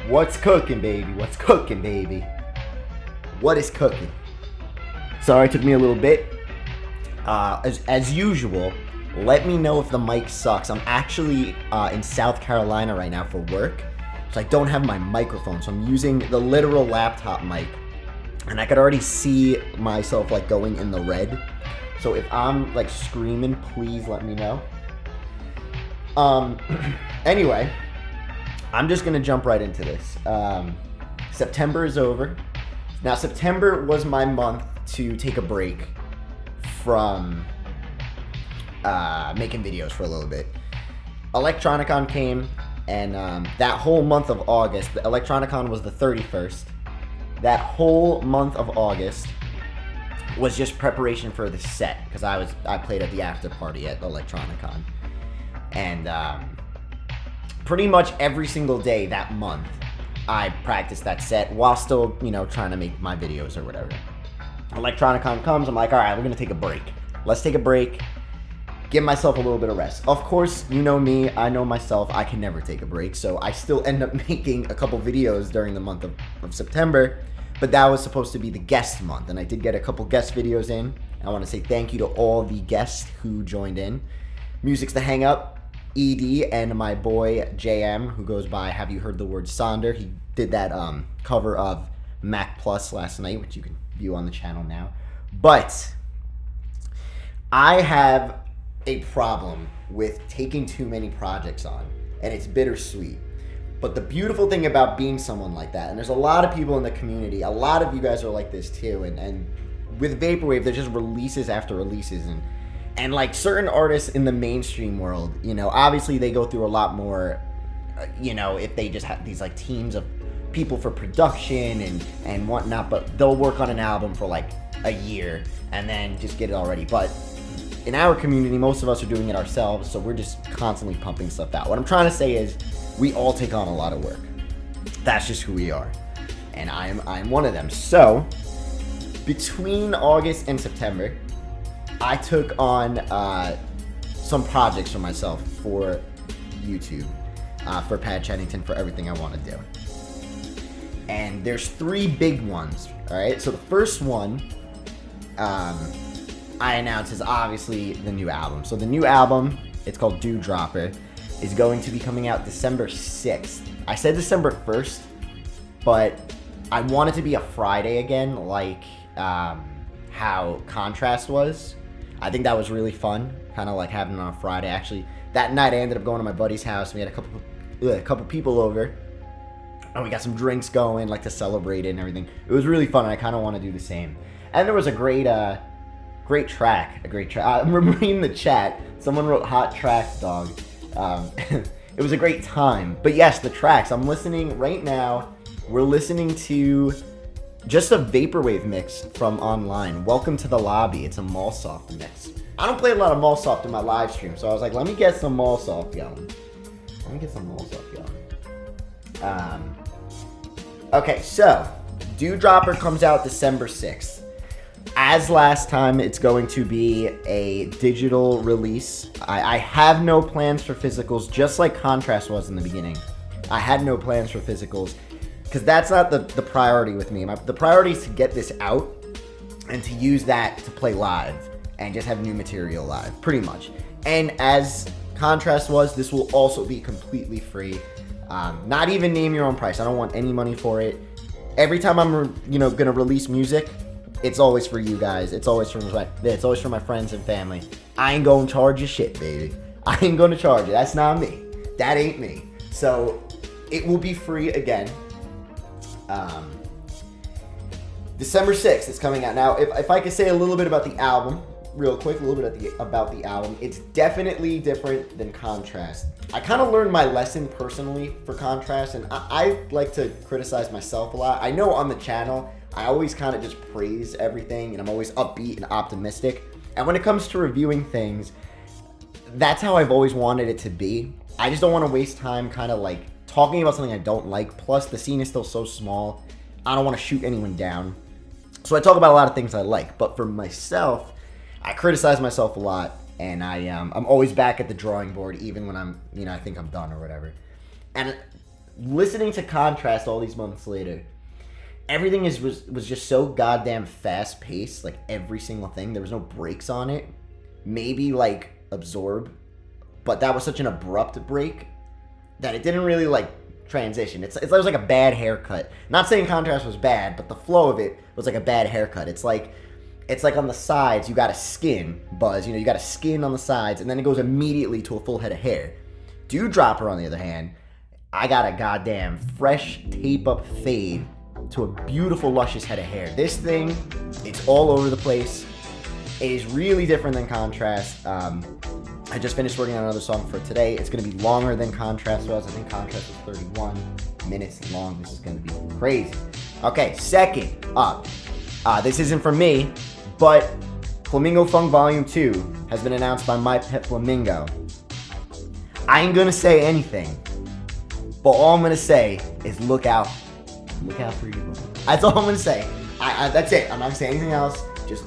What's cooking, baby? What's cooking, baby? What is cooking? Sorry, it took me a little bit. As usual, let me know if the mic sucks. I'm actually in South Carolina right now for work, so I don't have my microphone, so I'm using the literal laptop mic, and I could already see myself like going in the red. So if I'm like screaming, please let me know. Anyway, I'm just gonna jump right into this. September is over. Now, September was my month to take a break from making videos for a little bit. Electronicon came, and that whole month of August, the Electronicon was the 31st. That whole month of August was just preparation for the set, because I played at the after party at Electronicon. And pretty much every single day that month, I practiced that set while still, trying to make my videos or whatever. Electronicon comes, I'm like, all right, we're going to take a break. Let's take a break, give myself a little bit of rest. Of course, you know me, I know myself, I can never take a break, so I still end up making a couple videos during the month of September, but that was supposed to be the guest month, and I did get a couple guest videos in. I want to say thank you to all the guests who joined in. Music's the Hang Up, ED, and my boy JM, who goes by Have You Heard the Word Sonder. He did that cover of Mac Plus last night, which you can view on the channel now. But I have a problem with taking too many projects on, and it's bittersweet. But the beautiful thing about being someone like that, and there's a lot of people in the community, a lot of you guys are like this too, and with Vaporwave, there's just releases after releases, and like certain artists in the mainstream world, obviously they go through a lot more, if they just have these like teams of people for production and whatnot, but they'll work on an album for like a year and then just get it all ready. But in our community, most of us are doing it ourselves, so we're just constantly pumping stuff out. What I'm trying to say is we all take on a lot of work. That's just who we are, and I'm one of them. So between August and September, I took on some projects for myself for YouTube, for Pat Chennington, for everything I want to do. And there's three big ones, all right? So the first one I announced is obviously the new album. So the new album, it's called Dewdropper, is going to be coming out December 6th. I said December 1st, but I want it to be a Friday again, like how Contrast was. I think that was really fun, kind of like having it on a Friday. Actually, that night I ended up going to my buddy's house. We had a couple people over, and we got some drinks going, like to celebrate it and everything. It was really fun, and I kind of want to do the same. And there was a great track. I'm reading the chat. Someone wrote "hot tracks, dog." It was a great time. But yes, the tracks. I'm listening right now. We're listening to just a Vaporwave mix from online. Welcome to the Lobby. It's a Mallsoft mix. I don't play a lot of Mallsoft in my live stream, so I was like, let me get some Mallsoft going. Okay, so Dewdropper comes out December 6th. As last time, it's going to be a digital release. I have no plans for physicals, just like Contrast was in the beginning. I had no plans for physicals, because that's not the priority with me. The priority is to get this out and to use that to play live and just have new material live, pretty much. And as Contrast was, this will also be completely free. Not even name your own price. I don't want any money for it. Every time I'm gonna release music, it's always for you guys. It's always for my friends and family. I ain't gonna charge you shit, baby. I ain't gonna charge you. That's not me. That ain't me. So it will be free again. December 6th is coming out. Now, if I could say a little bit about the album, real quick, a little bit about the album, it's definitely different than Contrast. I kind of learned my lesson personally for Contrast, and I like to criticize myself a lot. I know on the channel, I always kind of just praise everything, and I'm always upbeat and optimistic. And when it comes to reviewing things, that's how I've always wanted it to be. I just don't want to waste time kind of like talking about something I don't like. Plus, the scene is still so small. I don't want to shoot anyone down. So I talk about a lot of things I like. But for myself, I criticize myself a lot. And I'm always back at the drawing board, even when I think I'm done or whatever. And listening to Contrast all these months later, everything was just so goddamn fast paced. Like every single thing, there was no breaks on it. Maybe like Absorb, but that was such an abrupt break that it didn't really like transition. It was like a bad haircut. Not saying Contrast was bad, but the flow of it was like a bad haircut. It's like on the sides you got a skin buzz. You got a skin on the sides, and then it goes immediately to a full head of hair. Dewdropper, on the other hand, I got a goddamn fresh tape up fade to a beautiful luscious head of hair. This thing, it's all over the place. It is really different than Contrast. I just finished working on another song for today. It's going to be longer than Contrast was. I think Contrast was 31 minutes long. This is going to be crazy. Okay, second up. This isn't for me, but Flamingo Funk Volume 2 has been announced by My Pet Flamingo. I ain't going to say anything, but all I'm going to say is look out. Look out for you. That's all I'm going to say. That's it. I'm not going to say anything else. Just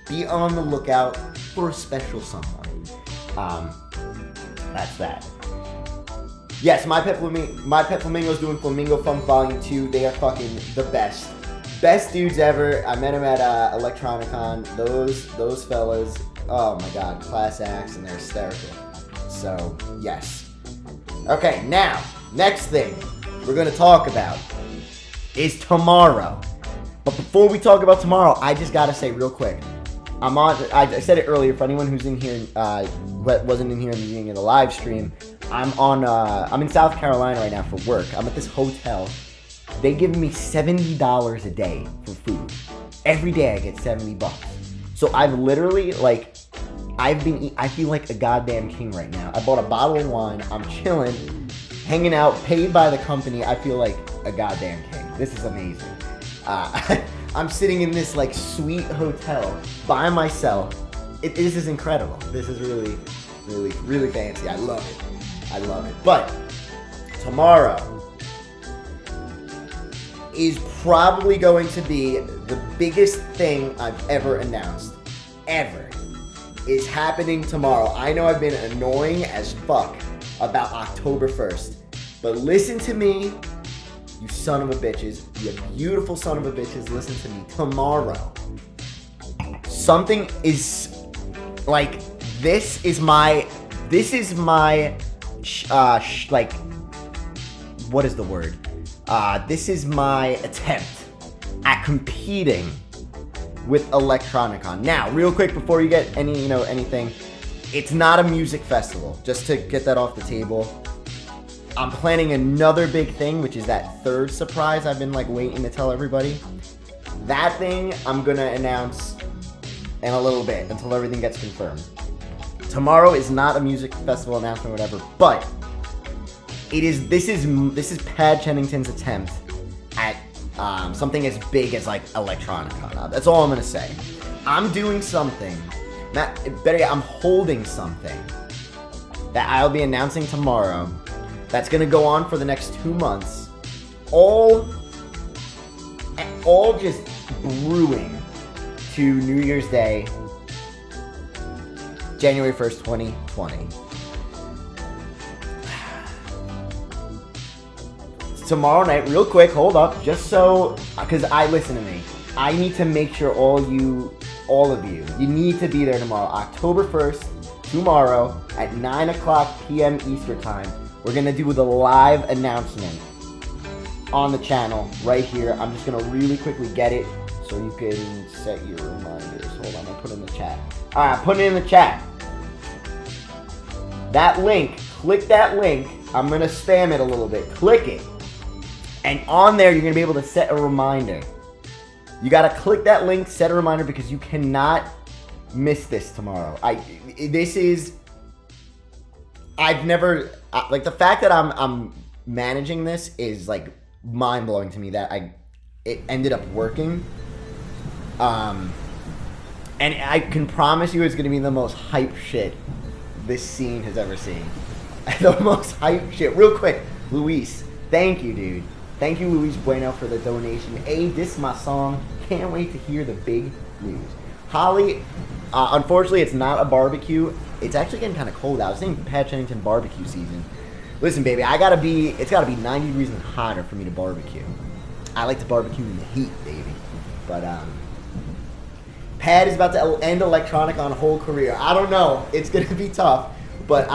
be on the lookout for a special someone. That's that. Yes, My Pet Flamingo is doing Flamingo Funk Volume 2. They are fucking the best. Best dudes ever. I met them at Electronicon. Those fellas, oh my god, class acts, and they're hysterical. So, yes. Okay, now, next thing we're going to talk about is tomorrow. But before we talk about tomorrow, I just got to say real quick. I said it earlier, for anyone who's in here, wasn't in here in the beginning of the live stream, I'm in South Carolina right now for work. I'm at this hotel. They give me $70 a day for food. Every day I get $70. So I've literally, I feel like a goddamn king right now. I bought a bottle of wine, I'm chilling, hanging out, paid by the company. I feel like a goddamn king. This is amazing. I'm sitting in this sweet hotel by myself. This is incredible. This is really, really, really fancy. I love it. But tomorrow is probably going to be the biggest thing I've ever announced. Ever. Is happening tomorrow. I know I've been annoying as fuck about October 1st. But listen to me, you son of a bitches. You beautiful son of a bitches. Listen to me. Tomorrow. Something is this is my what is the word? This is my attempt at competing with Electronicon. Now, real quick before you get anything, it's not a music festival. Just to get that off the table. I'm planning another big thing, which is that third surprise I've been like waiting to tell everybody. That thing I'm gonna announce in a little bit until everything gets confirmed. Tomorrow is not a music festival announcement, whatever, but it is. This is Pad Chennington's attempt at something as big as like Electronica. That's all I'm gonna say. I'm doing something. Better yet, I'm holding something that I'll be announcing tomorrow. That's gonna go on for the next 2 months. All just brewing to New Year's Day, January 1st, 2020. Tomorrow night, real quick, hold up, just so, because listen to me. I need to make sure all of you need to be there tomorrow, October 1st, tomorrow at 9 o'clock p.m. Eastern Time. We're going to do the live announcement on the channel right here. I'm just going to really quickly get it so you can set your reminders. Hold on, I'll put it in the chat. Alright, put it in the chat. That link, click that link. I'm going to spam it a little bit. Click it. And on there, you're going to be able to set a reminder. You got to click that link, set a reminder, because you cannot miss this tomorrow. I've never, like, the fact that I'm managing this is, like, mind-blowing to me that it ended up working. And I can promise you it's going to be the most hype shit this scene has ever seen. The most hype shit. Real quick, Luis, thank you, dude. Thank you, Luis Bueno, for the donation. This is my song. Can't wait to hear the big news. Holly, unfortunately, it's not a barbecue. It's actually getting kind of cold out. It's saying Pat Chennington barbecue season. Listen, baby, it's gotta be 90 degrees and hotter for me to barbecue. I like to barbecue in the heat, baby. But, Pat is about to end Electronica on a whole career. I don't know. It's gonna be tough. But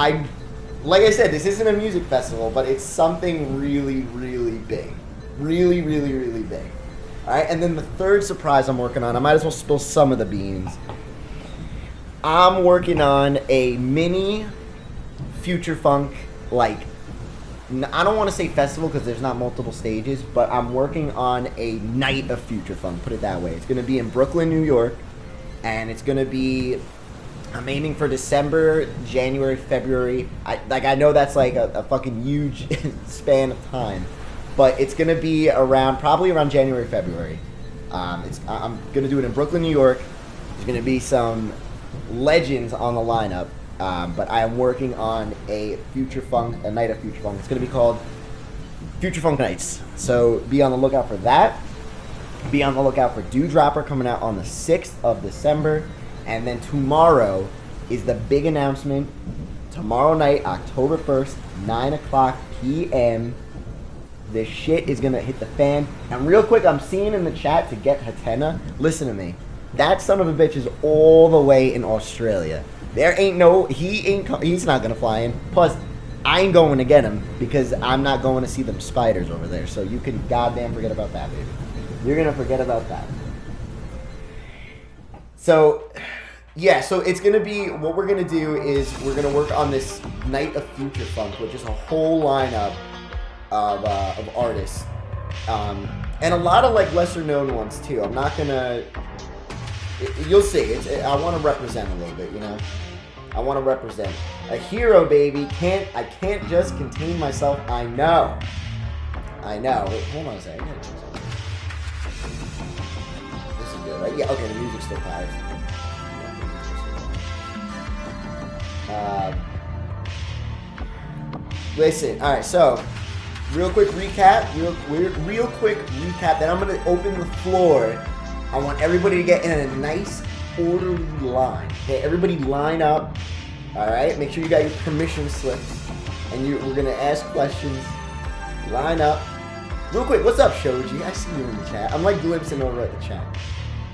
like I said, this isn't a music festival, but it's something really, really big. Really, really, really big. Alright, and then the third surprise I'm working on, I might as well spill some of the beans. I'm working on a mini Future Funk, like, I don't want to say festival because there's not multiple stages, but I'm working on a night of Future Funk, put it that way. It's going to be in Brooklyn, New York, and it's going to be, I'm aiming for December, January, February. I know that's like a fucking huge span of time, but it's going to be probably around January, February. I'm going to do it in Brooklyn, New York. There's going to be some legends on the lineup, but I am working on a night of Future Funk. It's going to be called Future Funk Nights. So be on the lookout for that. Be on the lookout for Dewdropper coming out on the 6th of December. And then tomorrow is the big announcement. Tomorrow night, October 1st, 9 o'clock p.m. This shit is going to hit the fan. And real quick, I'm seeing in the chat to get Hatena. Listen to me. That son of a bitch is all the way in Australia. He's not going to fly in. Plus, I ain't going to get him because I'm not going to see them spiders over there. So you can goddamn forget about that, baby. You're going to forget about that. So, yeah, so it's going to be, what we're going to do is we're going to work on this Night of Future Funk, which is a whole lineup of artists. And a lot of, like, lesser-known ones, too. I'm not going to... You'll see. I want to represent a little bit, you know? I want to represent. A hero, baby. I can't just contain myself. I know. Wait, hold on a second. This is good, right? Yeah, okay, the music's still quiet. Listen, alright, so, real quick recap. Then I'm going to open the floor. I want everybody to get in a nice, orderly line. Okay, everybody line up. Alright, make sure you got your permission slips. And we're going to ask questions. Line up. Real quick, what's up, Shoji? I see you in the chat. I'm like glimpsing over at the chat.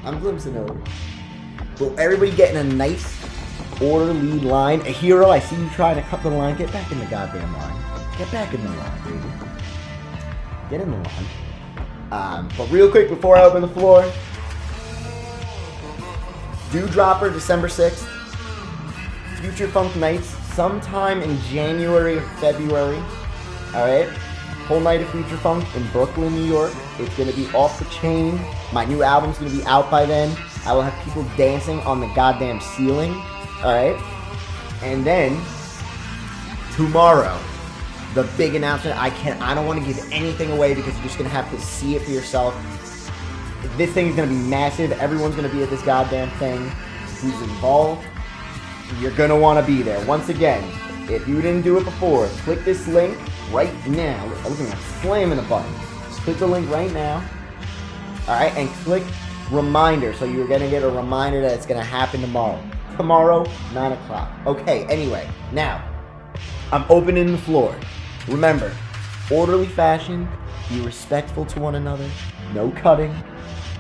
I'm glimpsing over. Will everybody get in a nice, orderly line? A hero, I see you trying to cut the line. Get back in the goddamn line. Get back in the line, baby. Get in the line. But real quick before I open the floor, Dewdropper December 6th, Future Funk Nights sometime in January or February. Alright? Whole night of Future Funk in Brooklyn, New York. It's going to be off the chain. My new album's going to be out by then. I will have people dancing on the goddamn ceiling. Alright? And then, tomorrow, the big announcement. I don't want to give anything away because you're just going to have to see it for yourself. This thing is going to be massive. Everyone's going to be at this goddamn thing. Who's involved? You're going to want to be there. Once again, if you didn't do it before, click this link right now. I'm slamming the button. Click the link right now. Alright, and click reminder. So you're going to get a reminder that it's going to happen tomorrow. Tomorrow, 9 o'clock. Okay, anyway, now, I'm opening the floor. Remember, orderly fashion, be respectful to one another, no cutting,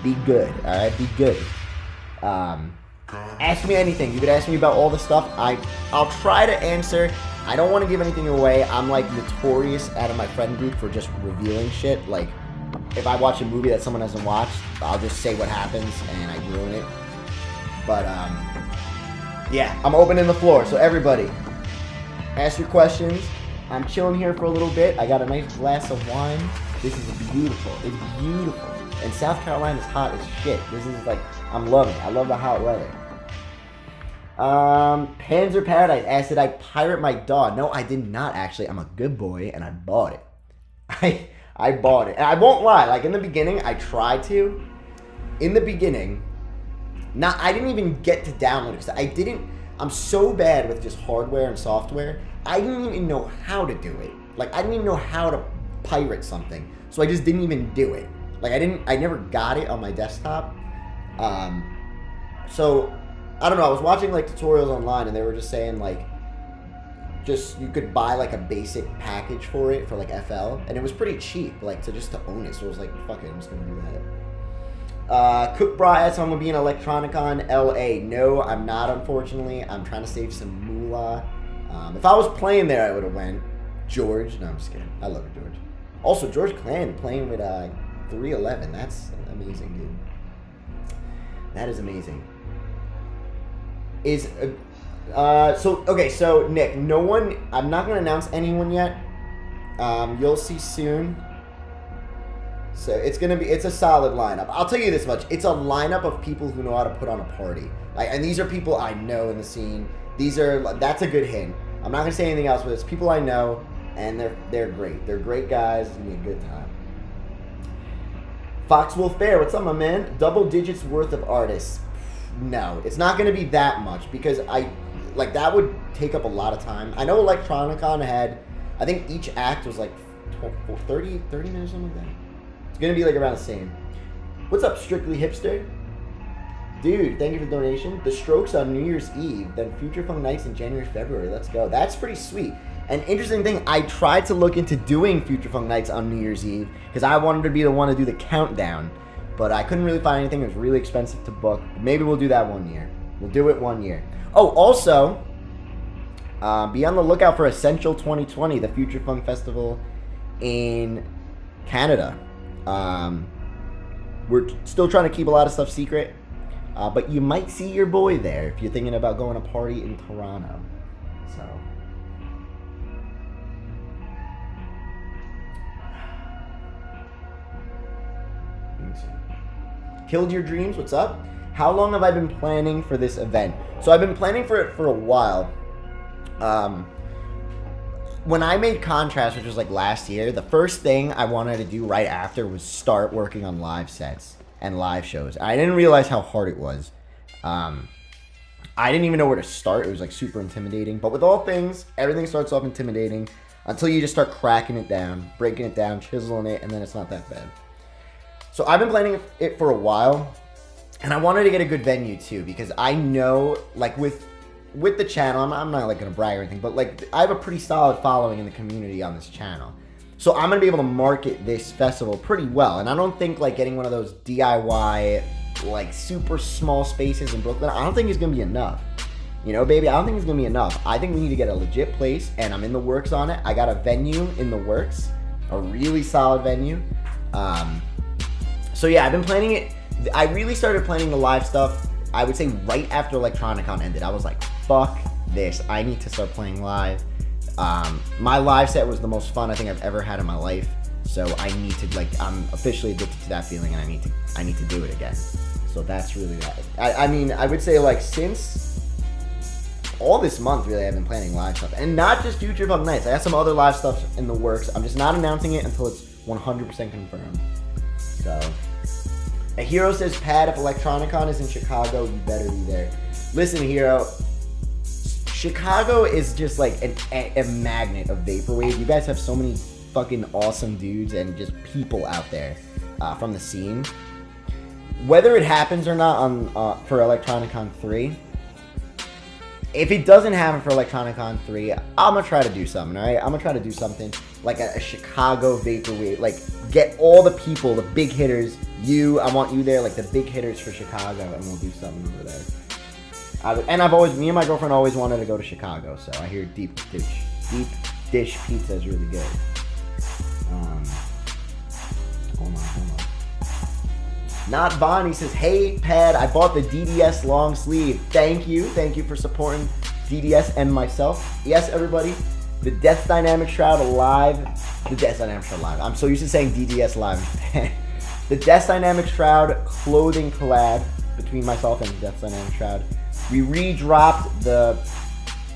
be good, alright? Be good. Ask me anything. You could ask me about all the stuff. I'll try to answer. I don't want to give anything away. I'm like notorious out of my friend group for just revealing shit. Like, if I watch a movie that someone hasn't watched, I'll just say what happens and I ruin it. But, yeah, I'm opening the floor. So everybody, ask your questions. I'm chilling here for a little bit. I got a nice glass of wine. This is beautiful. It's beautiful. And South Carolina's hot as shit. This is like, I'm loving it. I love the hot weather. Panzer Paradise asked, did I pirate my dog? No, I did not actually. I'm a good boy and I bought it. I bought it. And I won't lie. Like in the beginning, I tried to. In the beginning, I didn't even get to download it because I'm so bad with just hardware and software. I didn't even know how to do it. Like, I didn't even know how to pirate something. So I just didn't even do it. Like, I never got it on my desktop. So, I don't know. I was watching, like, tutorials online, and they were just saying, like, you could buy, like, a basic package for it for, like, FL. And it was pretty cheap, like, to own it. So I was like, fuck it, I'm just gonna do that. Cook Bra asked if I'm gonna be in Electronicon LA. No, I'm not, unfortunately. I'm trying to save some moolah. If I was playing there, I would have went. George. No, I'm just kidding. I love you, George. Also, George Clan playing with 311. That's amazing, dude. That is amazing. So Nick, no one. I'm not gonna announce anyone yet. You'll see soon. So it's a solid lineup. I'll tell you this much: it's a lineup of people who know how to put on a party. And these are people I know in the scene. That's a good hint. I'm not gonna say anything else, but it's people I know, and they're great. They're great guys. It's gonna be a good time. Foxwolf Bear, what's up, my man? Double digits worth of artists. No, it's not gonna be that much because that would take up a lot of time. I know Electronicon had, I think each act was like 30 minutes or something like that. It's gonna be like around the same. What's up, Strictly Hipster? Dude, thank you for the donation. The Strokes on New Year's Eve, then Future Funk Nights in January, February. Let's go. That's pretty sweet. An interesting thing, I tried to look into doing Future Funk Nights on New Year's Eve because I wanted to be the one to do the countdown, but I couldn't really find anything. It was really expensive to book. Maybe we'll do that one year. We'll do it one year. Oh, also, be on the lookout for Essential 2020, the Future Funk Festival in Canada. We're still trying to keep a lot of stuff secret. But you might see your boy there if you're thinking about going to party in Toronto. So. Killed Your Dreams, what's up? How long have I been planning for this event? So I've been planning for it for a while. When I made Contrast, which was like last year, the first thing I wanted to do right after was start working on live sets and live shows. I didn't realize how hard it was. I didn't even know where to start. It was like super intimidating. But with all things, everything starts off intimidating until you just start cracking it down, breaking it down, chiseling it, and then it's not that bad. So I've been planning it for a while, and I wanted to get a good venue too because I know, like with the channel, I'm not like gonna brag or anything, but like I have a pretty solid following in the community on this channel. So I'm gonna be able to market this festival pretty well, and I don't think like getting one of those DIY like super small spaces in Brooklyn, I don't think it's gonna be enough. You know, baby, I don't think it's gonna be enough. I think we need to get a legit place, and I'm in the works on it. I got a venue in the works, a really solid venue. So yeah, I've been planning it. I really started planning the live stuff, I would say right after Electronicon ended. I was like, fuck this. I need to start playing live. My live set was the most fun I think I've ever had in my life. So I need to, like, I'm officially addicted to that feeling, and I need to do it again. So that's really that. I mean, I would say, like, since all this month, really, I've been planning live stuff. And not just Future Funk Nights. I got some other live stuff in the works. I'm just not announcing it until it's 100% confirmed. So, a Hero says, Pad, if Electronicon is in Chicago, you better be there. Listen, Hero, Chicago is just like a magnet of Vaporwave. You guys have so many fucking awesome dudes and just people out there from the scene. Whether it happens or not on for Electronicon 3, if it doesn't happen for Electronicon 3, I'm gonna try to do something, alright? I'm gonna try to do something like a Chicago Vaporwave, like get all the people, the big hitters. I want you there, like the big hitters for Chicago, and we'll do something over there. Me and my girlfriend always wanted to go to Chicago, so I hear deep dish pizza is really good. Hold on. Not Vaughn, he says, hey, Pad, I bought the DDS long sleeve. Thank you for supporting DDS and myself. Yes, everybody, the Death Dynamic Shroud Live. The Death Dynamic Shroud Live. I'm so used to saying DDS Live. The Death Dynamic Shroud clothing collab between myself and the Death Dynamic Shroud. We re-dropped the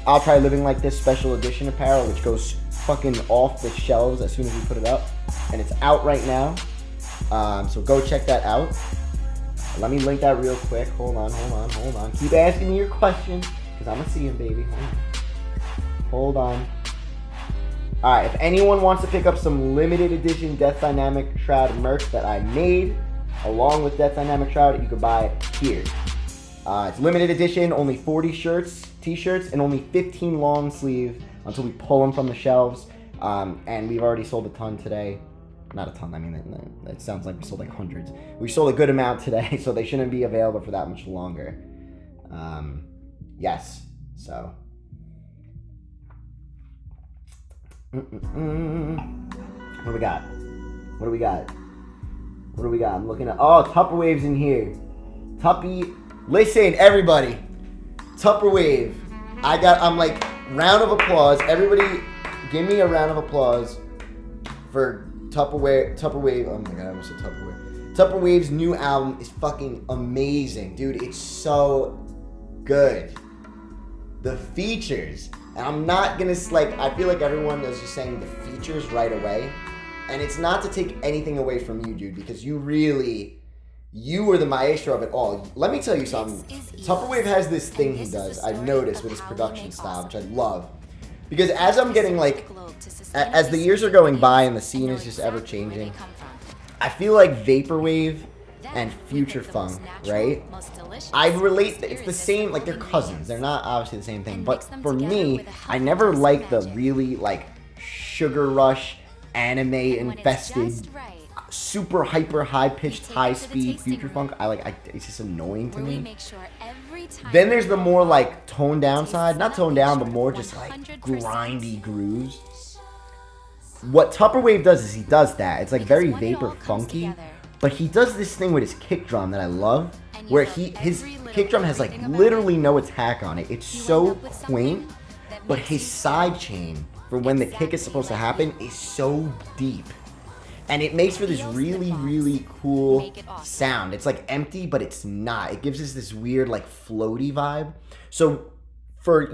I'll Try Living Like This special edition apparel, which goes fucking off the shelves as soon as we put it up. And it's out right now. So go check that out. Let me link that real quick. Hold on. Keep asking me your questions, because I'm going to see them, baby. Hold on. Alright, if anyone wants to pick up some limited edition Death Dynamic Shroud merch that I made, along with Death Dynamic Shroud, you can buy it here. It's limited edition, only 40 t-shirts, and only 15 long sleeve until we pull them from the shelves. And we've already sold a ton today. Not a ton, I mean, it sounds like we sold like hundreds. We sold a good amount today, so they shouldn't be available for that much longer. Yes, so. What do we got? I'm looking at, Tupperwave's in here. Listen, everybody. Tupperwave. I'm like, round of applause. Everybody, give me a round of applause for Tupperwave. Oh my god, I almost said Tupperwave. Tupperwave's new album is fucking amazing, dude. It's so good. The features, and I'm not gonna I feel like everyone is just saying the features right away, and it's not to take anything away from you, dude, because you were the maestro of it all. Let me tell you something. Tupperwave has this thing he does, I've noticed, with his production style, which I love. Because as I'm getting, as the years are going by and the scene is just ever changing, I feel like Vaporwave and Future Funk, right? I relate, it's the same, they're cousins. They're not obviously the same thing. But for me, I never liked the really, sugar rush, anime-infested, super hyper high-pitched, high-speed Future Funk. It's just annoying to me. Then there's the more toned down side, not toned down, but more just grindy grooves. What Tupperwave does is he does that. It's very vapor funky, but he does this thing with his kick drum that I love, where his kick drum has literally no attack on it. It's so quaint, but his side chain for when the kick is supposed to happen is so deep. And it makes for this really, really cool sound. It's empty, but it's not. It gives us this weird floaty vibe. So for,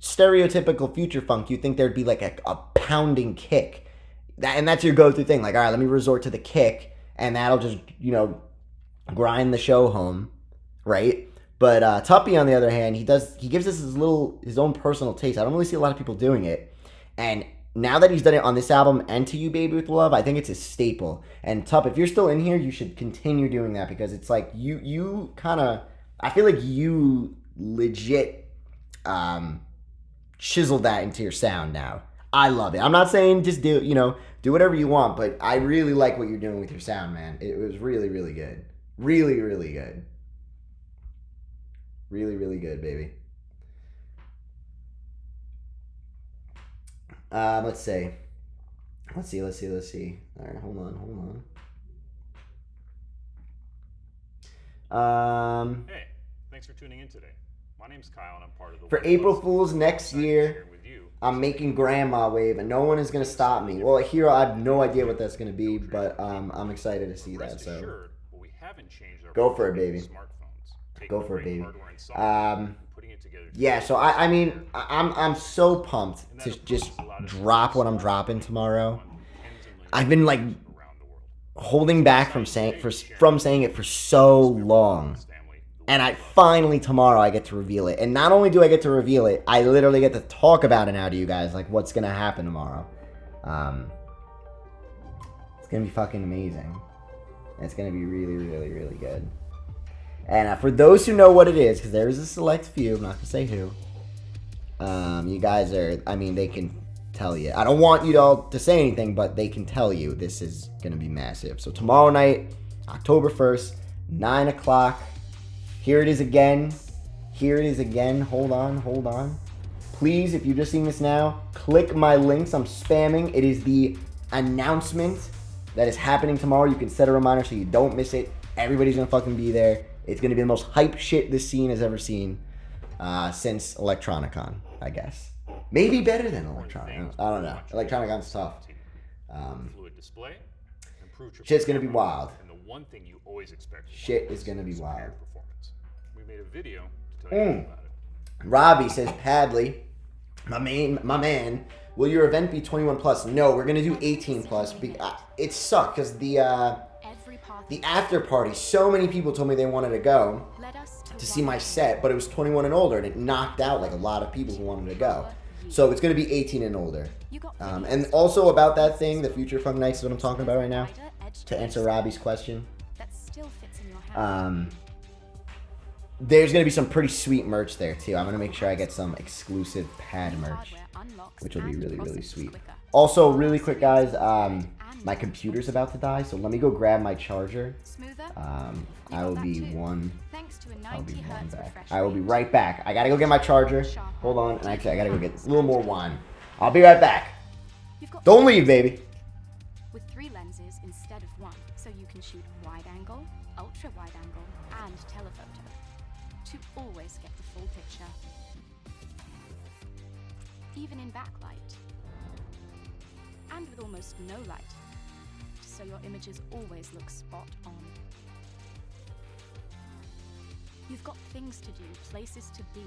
stereotypical Future Funk, you think there'd be a pounding kick. And that's your go-to thing. All right, let me resort to the kick, and that'll just, grind the show home, right? But Tuppy, on the other hand, he gives us his own personal taste. I don't really see a lot of people doing it. And now that he's done it on this album and To You Baby With Love, I think it's a staple. And Tup, if you're still in here, you should continue doing that, because it's you kind of, I feel like you legit chiseled that into your sound now. I love it. I'm not saying just do whatever you want, but I really like what you're doing with your sound, man. It was really, really good. Really, really good. Really, really good, baby. Let's see. All right, hold on. Hey, thanks for tuning in today. My name's Kyle and I'm part of the... For April Fool's next year, I'm making Grandma Wave and no one is going to stop me. Well, here I have no idea what that's going to be, but I'm excited to see that. So go for it, baby. Go for it, baby. Yeah, so I mean, I'm so pumped to just drop what I'm dropping tomorrow. I've been like holding back from saying it for so long. And I finally tomorrow I get to reveal it. And not only do I get to reveal it, I literally get to talk about it now to you guys, like what's gonna happen tomorrow. It's gonna be fucking amazing. It's gonna be really, really, really good. And for those who know what it is, because there is a select few, I'm not gonna say who. You guys are, I mean, they can tell you. I don't want you all to say anything, but they can tell you this is gonna be massive. So tomorrow night, October 1st, 9 o'clock. Here it is again. Here it is again. Hold on. Please, if you're just seeing this now, click my links. I'm spamming. It is the announcement that is happening tomorrow. You can set a reminder so you don't miss it. Everybody's gonna fucking be there. It's gonna be the most hype shit this scene has ever seen since Electronicon, I guess. Maybe better than Electronicon. I don't know. Electronicon's tough. Shit's gonna be wild. Shit is gonna be wild. Made a video to tell you about it. Robbie says, Padley, my man, will your event be 21 plus? No, we're gonna do 18 plus. It sucked because the after party, so many people told me they wanted to go to see my set, but it was 21 and older, and it knocked out like a lot of people who wanted to go. So it's gonna be 18 and older. And also about that thing, the Future Funk Nights is what I'm talking about right now. To answer Robbie's question. There's going to be some pretty sweet merch there, too. I'm going to make sure I get some exclusive pad merch, which will be really, really sweet. Also, really quick, guys, my computer's about to die, so let me go grab my charger. I will be one back. I will be right back. I got to go get my charger. Hold on. And actually, I got to go get a little more wine. I'll be right back. Don't leave, baby. With 3 lenses instead of 1, so you can shoot wide angle, ultra wide angle, and telephoto. To always get the full picture, even in backlight, and with almost no light, so your images always look spot on. You've got things to do, places to be,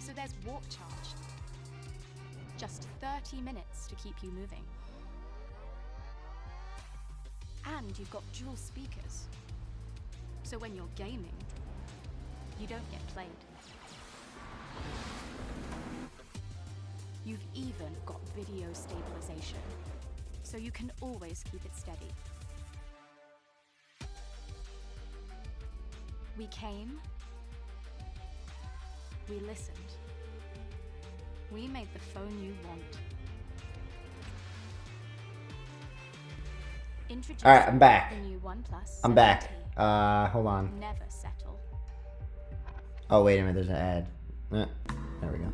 so there's warp charge. Just 30 minutes to keep you moving. And you've got dual speakers, so when you're gaming, you don't get played. You've even got video stabilization, so you can always keep it steady. We came, we listened, we made the phone you want. All right, I'm back. The new OnePlus I'm back. Hold on. Never settle. Oh, wait a minute, there's an ad. There we go.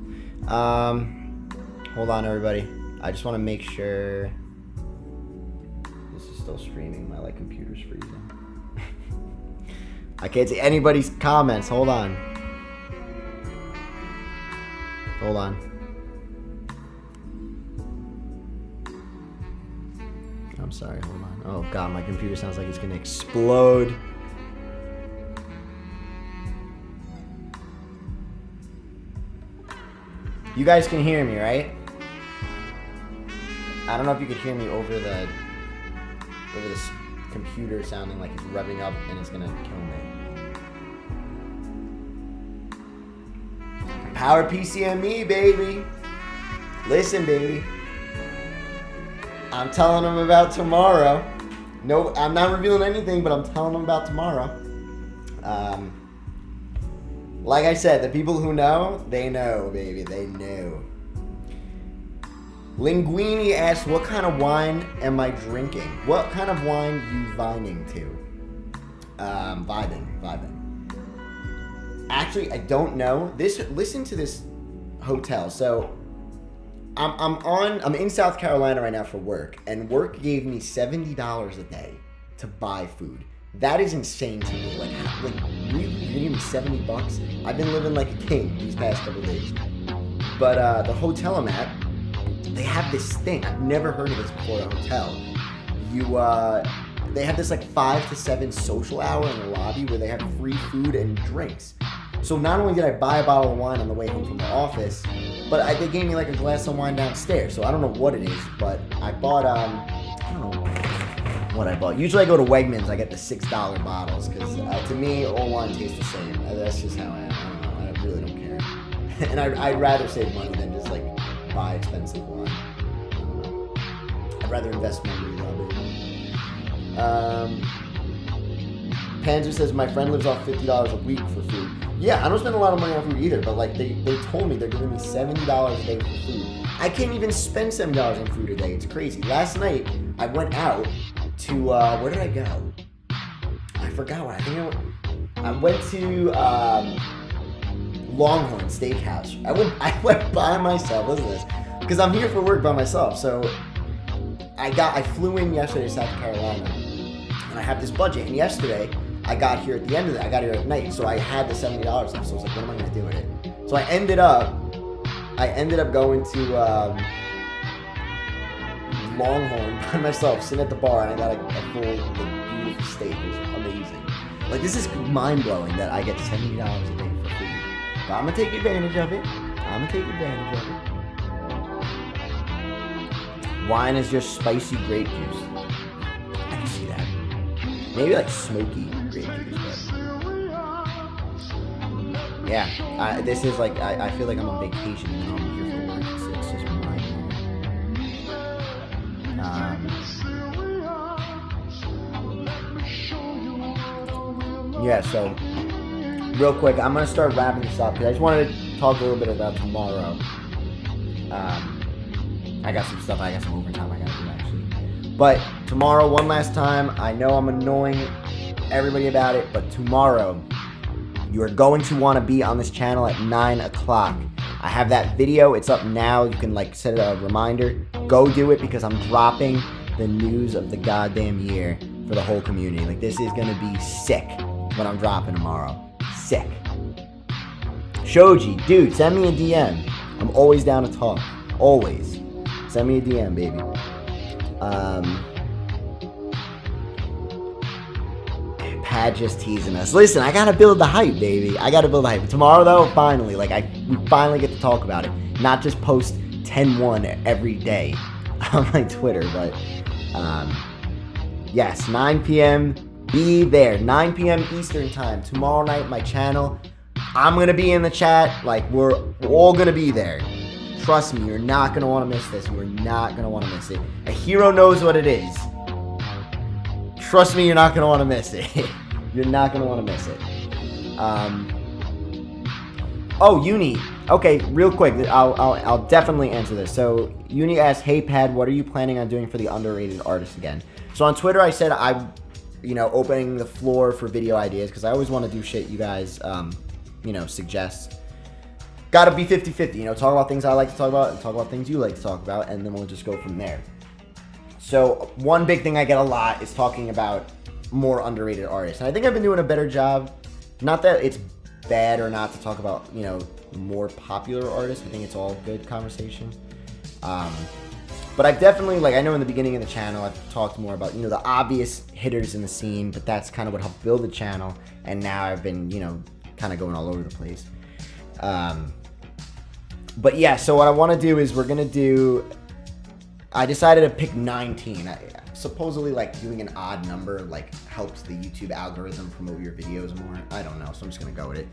Hold on, everybody. I just want to make sure this is still streaming. My computer's freezing. I can't see anybody's comments. Hold on. I'm sorry, hold on. Oh god, my computer sounds like it's gonna explode. You guys can hear me, right? I don't know if you could hear me over this computer sounding like it's revving up and it's gonna kill me. Power PCME, baby. Listen, baby. I'm telling them about tomorrow. No, I'm not revealing anything, but I'm telling them about tomorrow. Like I said, the people who know, they know, baby. They know. Linguini asks, what kind of wine am I drinking? What kind of wine you vining to? Vibing. Actually, I don't know. Listen to this hotel. So, I'm in South Carolina right now for work, and work gave me $70 a day to buy food. That is insane to me. Like really, you're giving me $70? I've been living like a king these past couple days. But the hotel I'm at, they have this thing. I've never heard of this before at a hotel. They have this like 5 to 7 social hour in the lobby where they have free food and drinks. So not only did I buy a bottle of wine on the way home from the office, but they gave me like a glass of wine downstairs. So I don't know what it is, but I bought, I don't know what I bought. Usually I go to Wegmans, I get the $6 bottles, because to me, all wine tastes the same. That's just how I am. I don't know, I really don't care. And I'd rather save money than just like buy expensive wine. I don't know. I'd rather invest money in rubber. Panzer says, my friend lives off $50 a week for food. Yeah, I don't spend a lot of money on food either, but like they told me they're giving me $70 a day for food. I can't even spend $70 on food a day. It's crazy. Last night, I went out to, where did I go? I forgot what I went to Longhorn Steakhouse. I went by myself, listen to this, because I'm here for work by myself. So I flew in yesterday to South Carolina, and I have this budget, and yesterday, I got here at the end of it. I got here at night, so I had the $70 left. So I was like, what am I gonna do with it? So I ended up going to Longhorn by myself, sitting at the bar, and I got a full, beautiful steak. It was amazing. Like, this is mind blowing that I get $70 a day for food. But I'm gonna take advantage of it. Wine is just spicy grape juice. I can see that. Maybe like smoky grape juice, but yeah, this is like, I feel like I'm on vacation and I'm here for work, so it's just mind blowing. Yeah, so real quick, I'm gonna start wrapping this up because I just wanted to talk a little bit about tomorrow. I got some stuff, I got some overtime I gotta do actually. But tomorrow, one last time, I know I'm annoying everybody about it, but tomorrow, you are going to want to be on this channel at 9 o'clock. I have that video, it's up now, you can like set a reminder. Go do it because I'm dropping the news of the goddamn year for the whole community. Like, this is gonna be sick when I'm dropping tomorrow. Sick. Shoji, dude, send me a DM. I'm always down to talk. Always. Send me a DM, baby. Pat just teasing us. Listen, I gotta build the hype, baby. I gotta build the hype. Tomorrow, though, finally, we finally get to talk about it. Not just post 10-1 every day on my Twitter, but yes, 9 p.m. Be there. 9 p.m. Eastern time. Tomorrow night, my channel. I'm gonna be in the chat. Like, we're all gonna be there. Trust me, you're not going to want to miss this. You're not going to want to miss it. A hero knows what it is. Trust me, you're not going to want to miss it. You're not going to want to miss it. Oh, Uni. Okay, real quick. I'll definitely answer this. So, Uni asked, hey, Pad, what are you planning on doing for the underrated artist again? So, on Twitter, I said I'm, opening the floor for video ideas because I always want to do shit you guys, suggest. Gotta be 50-50, talk about things I like to talk about and talk about things you like to talk about, and then we'll just go from there. So, one big thing I get a lot is talking about more underrated artists. And I think I've been doing a better job. Not that it's bad or not to talk about, more popular artists. I think it's all good conversation. But I've definitely, I know in the beginning of the channel, I've talked more about, the obvious hitters in the scene, but that's kind of what helped build the channel. And now I've been, kind of going all over the place. But yeah, so what I want to do is I decided to pick 19. Supposedly, doing an odd number, helps the YouTube algorithm promote your videos more. I don't know, so I'm just going to go with it.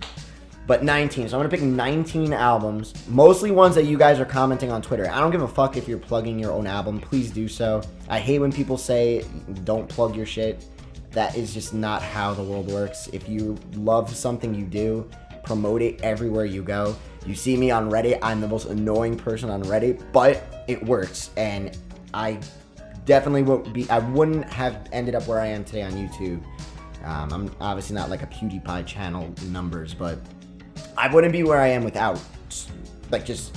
But 19, so I'm going to pick 19 albums, mostly ones that you guys are commenting on Twitter. I don't give a fuck if you're plugging your own album, please do so. I hate when people say, don't plug your shit. That is just not how the world works. If you love something you do, promote it everywhere you go. You see me on Reddit, I'm the most annoying person on Reddit, but it works, and I definitely wouldn't have ended up where I am today on YouTube. I'm obviously not like a PewDiePie channel numbers, but I wouldn't be where I am without, just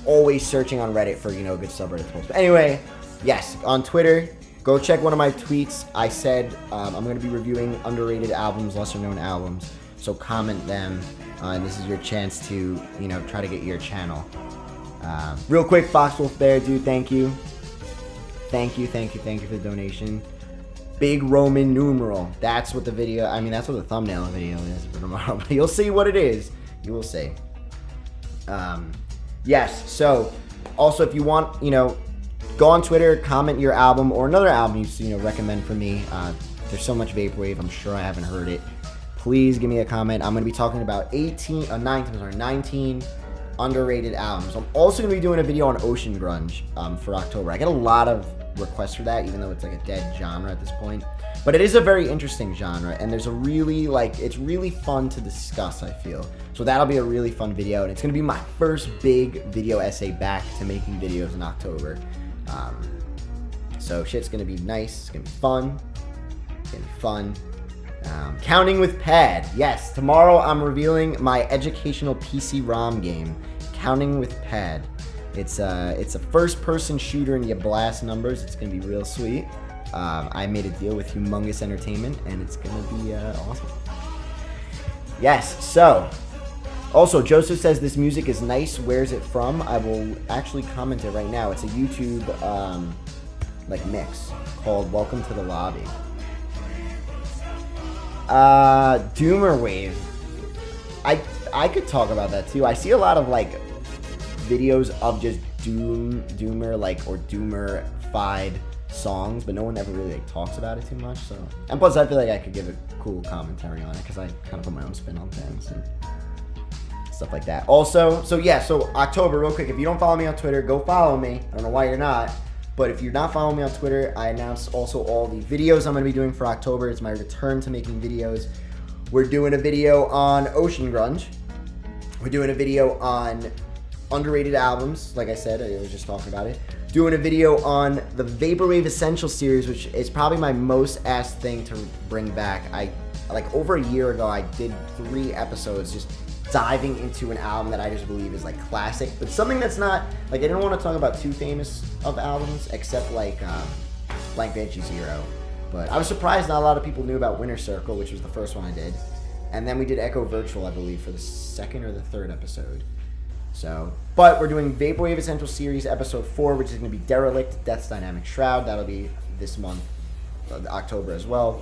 always searching on Reddit for, good subreddit posts. But anyway, yes, on Twitter, Go check one of my tweets. I said I'm going to be reviewing underrated albums, lesser known albums. So comment them, and this is your chance to, you know, try to get your channel. Real quick, Foxwolf Bear, dude, thank you. Thank you for the donation. Big Roman numeral. That's what the video, I mean, that's what the thumbnail video is for tomorrow. But you'll see what it is. You will see. Yes, so also if you want, you know, go on Twitter, comment your album or another album you know, recommend for me. There's so much Vaporwave, I'm sure I haven't heard it. Please give me a comment. I'm going to be talking about 19 underrated albums. I'm also going to be doing a video on Ocean Grunge for October. I get a lot of requests for that, even though it's like a dead genre at this point. But it is a very interesting genre, and there's a really, like, it's really fun to discuss, I feel. So that'll be a really fun video, and it's going to be my first big video essay back to making videos in October. So shit's going to be nice. It's going to be fun. It's going to be fun. Counting with Pad. Yes, tomorrow I'm revealing my educational PC-ROM game, Counting with Pad. It's a first-person shooter and you blast numbers. It's going to be real sweet. I made a deal with Humongous Entertainment, and it's going to be awesome. Yes, so, also, Joseph says this music is nice. Where's it from? I will actually comment it right now. It's a YouTube, like, mix called Welcome to the Lobby. Vaporwave. I could talk about that, too. I see a lot of, like, videos of just Doomer, like, or Doomer-fied songs, but no one ever really like talks about it too much. So, and plus I feel like I could give a cool commentary on it because I kind of put my own spin on things and stuff like that. Also, so October, real quick, if you don't follow me on Twitter, go follow me. I don't know why you're not, but if you're not following me on Twitter, I announced also all the videos I'm going to be doing for October. It's my return to making videos. We're doing a video on Ocean Grunge. We're doing a video on underrated albums, like I said, I was just talking about it. Doing a video on the Vaporwave Essential series, which is probably my most asked thing to bring back. Like over a year ago, I did 3 episodes just diving into an album that I just believe is like classic, but something that's not, like, I didn't want to talk about too famous of albums, except like Blank Banshee Zero. But I was surprised not a lot of people knew about Winter Circle, which was the first one I did. And then we did Echo Virtual, I believe, for the 2nd or the 3rd episode. So, but we're doing Vaporwave Essential Series Episode 4, which is going to be Derelict, Death's Dynamic Shroud. That'll be this month, October as well.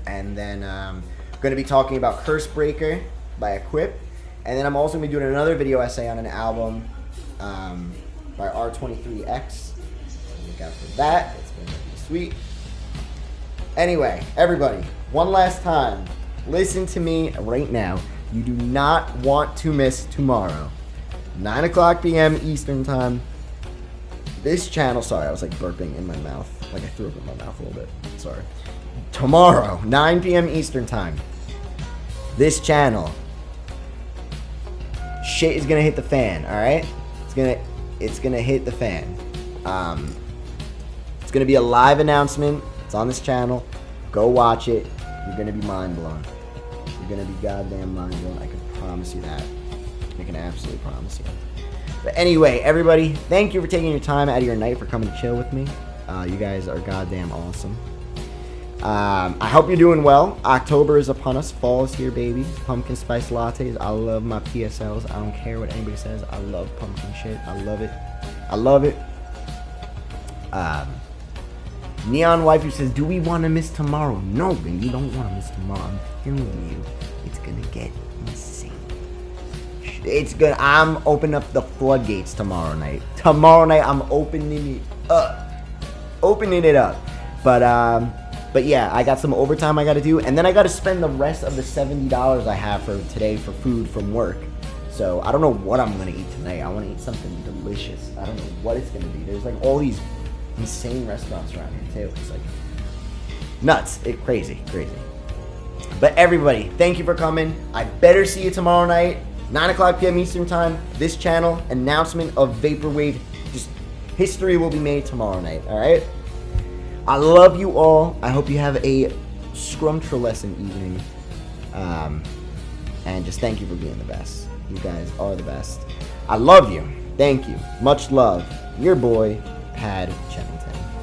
And then I'm going to be talking about Curse Breaker by Equip. And then I'm also going to be doing another video essay on an album by R23X. So look out for that. It's going to be sweet. Anyway, everybody, one last time, listen to me right now. You do not want to miss tomorrow. 9 o'clock p.m. Eastern Time. This channel, sorry, I was like burping in my mouth. Like I threw up in my mouth a little bit. Sorry. Tomorrow, 9 p.m. Eastern Time. This channel. Shit is gonna hit the fan, alright? It's gonna hit the fan. It's gonna be a live announcement. It's on this channel. Go watch it. You're gonna be mind blown. You're gonna be goddamn mind blown. I can promise you that. I can absolutely promise you. But anyway, everybody, thank you for taking your time out of your night for coming to chill with me. You guys are goddamn awesome. I hope you're doing well. October is upon us. Fall is here, baby. Pumpkin spice lattes. I love my PSLs. I don't care what anybody says. I love pumpkin shit. I love it. I love it. Neon Wife who says, do we want to miss tomorrow? No, man, you don't want to miss tomorrow. I'm telling you, it's going to get insane. It's good. I'm opening up the floodgates tomorrow night. Tomorrow night, I'm opening it up. But yeah, I got some overtime I got to do. And then I got to spend the rest of the $70 I have for today for food from work. So I don't know what I'm going to eat tonight. I want to eat something delicious. I don't know what it's going to be. There's like all these insane restaurants around here too. It's like nuts. Crazy. But everybody, thank you for coming. I better see you tomorrow night, 9 o'clock p.m. Eastern Time. This channel, announcement of Vaporwave. Just history will be made tomorrow night. All right. I love you all. I hope you have a scrumptious evening. And just thank you for being the best. You guys are the best. I love you. Thank you. Much love. Your boy, Pad Chennington.